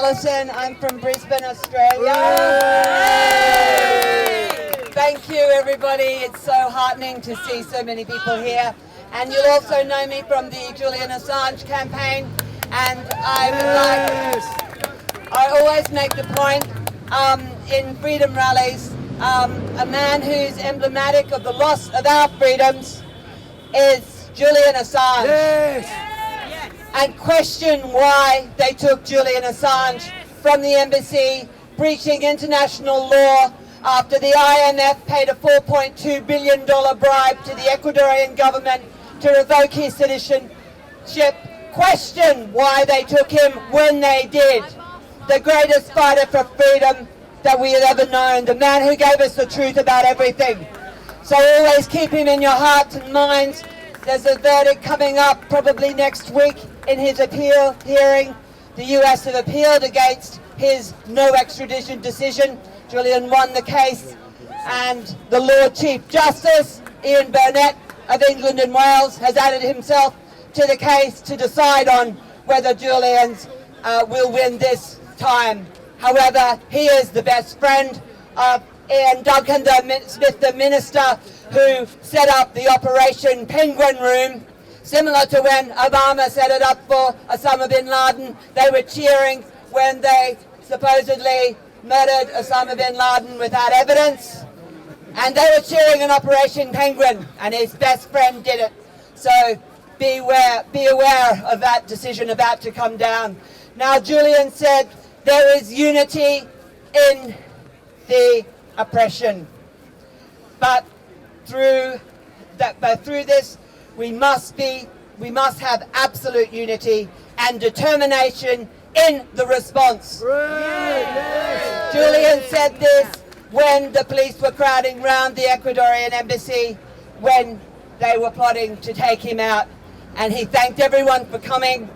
Alison. I'm from Brisbane, Australia. Thank you, everybody. It's so heartening to see so many people here. And you'll also know me from the Julian Assange campaign. And I always make the point in freedom rallies, a man who's emblematic of the loss of our freedoms is Julian Assange. Yes. And question why they took Julian Assange from the embassy, breaching international law after the IMF paid a $4.2 billion bribe to the Ecuadorian government to revoke his citizenship. Question why they took him when they did. The greatest fighter for freedom that we have ever known, the man who gave us the truth about everything. So always keep him in your hearts and minds. There's a verdict coming up probably next week in his appeal hearing. The US have appealed against his no extradition decision. Julian won the case, and the Lord Chief Justice, Ian Burnett of England and Wales, has added himself to the case to decide on whether Julian's will win this time. However, he is the best friend of Ian Duncan Smith, the minister who set up the Operation Penguin Room, similar to when Obama set it up for Osama bin Laden. They were cheering when they supposedly murdered Osama bin Laden without evidence, and they were cheering an Operation Penguin, and his best friend did it. So be aware of that decision about to come down. Now, Julian said there is unity in the oppression, but through this we must have absolute unity and determination in the response. Yes. Julian said this when the police were crowding round the Ecuadorian embassy when they were plotting to take him out, and he thanked everyone for coming,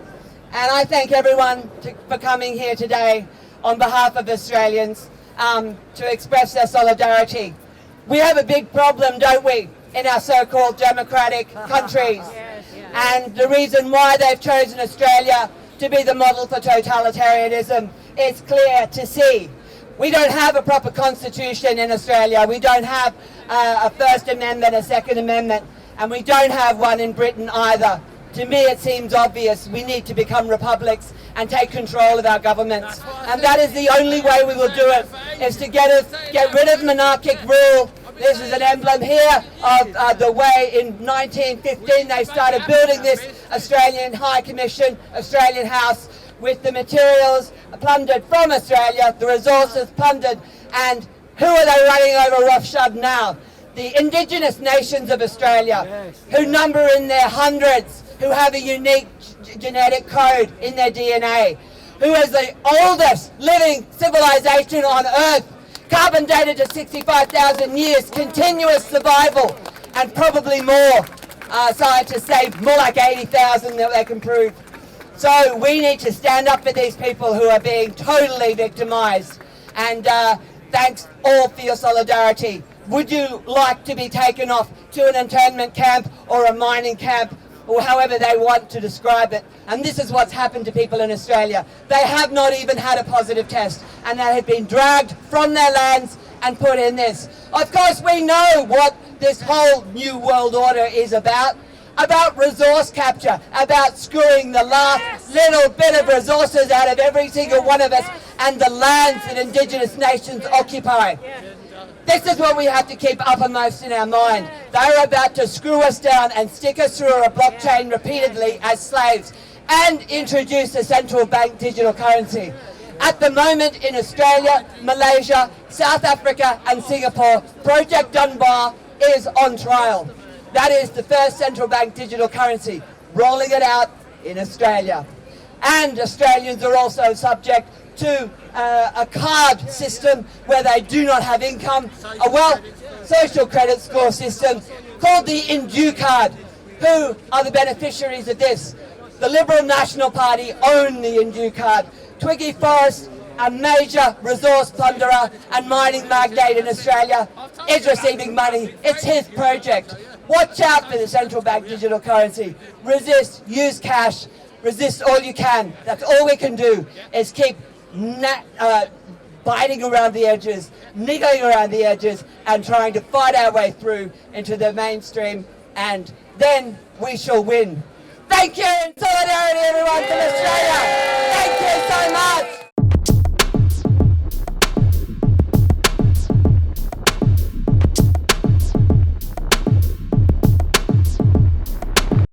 and I thank everyone for coming here today on behalf of Australians to express their solidarity. We have a big problem, don't we, in our so-called democratic countries, and the reason why they've chosen Australia to be the model for totalitarianism is clear to see. We don't have a proper constitution in Australia. We don't have a First Amendment, a Second Amendment, and we don't have one in Britain either. To me, it seems obvious we need to become republics and take control of our governments. And that is the only way we will do it, is to get rid of monarchic rule. This is an emblem here of the way in 1915 they started building this Australian High Commission, Australian House, with the materials plundered from Australia, the resources plundered, and who are they running over roughshod now? The Indigenous nations of Australia, who number in their hundreds, who have a unique genetic code in their DNA, who is the oldest living civilization on Earth, carbon dated to 65,000 years, continuous survival, and probably more. Scientists say more like 80,000 that they can prove. So we need to stand up for these people who are being totally victimized. And thanks all for your solidarity. Would you like to be taken off to an internment camp or a mining camp, or however they want to describe it? And this is what's happened to people in Australia. They have not even had a positive test, and they have been dragged from their lands and put in this. Of course, we know what this whole new world order is about resource capture, about screwing the last little bit of resources out of every single one of us and the lands that Indigenous nations occupy. This is what we have to keep uppermost in our mind. They're about to screw us down and stick us through a blockchain repeatedly as slaves and introduce a central bank digital currency. At the moment in Australia, Malaysia, South Africa and Singapore, Project Dunbar is on trial. That is the first central bank digital currency, rolling it out in Australia. And Australians are also subject to a card system where they do not have income, social credit score system called the Indue card. Who are the beneficiaries of this? The Liberal National Party own the Indue card. Twiggy Forrest, a major resource plunderer and mining magnate in Australia, is receiving money. It's his project. Watch out for the central bank digital currency. Resist, use cash, resist all you can. That's all we can do, is keep biting around the edges, niggling around the edges, and trying to fight our way through into the mainstream, and then we shall win. Thank you, in solidarity everyone from Australia. Thank you so much.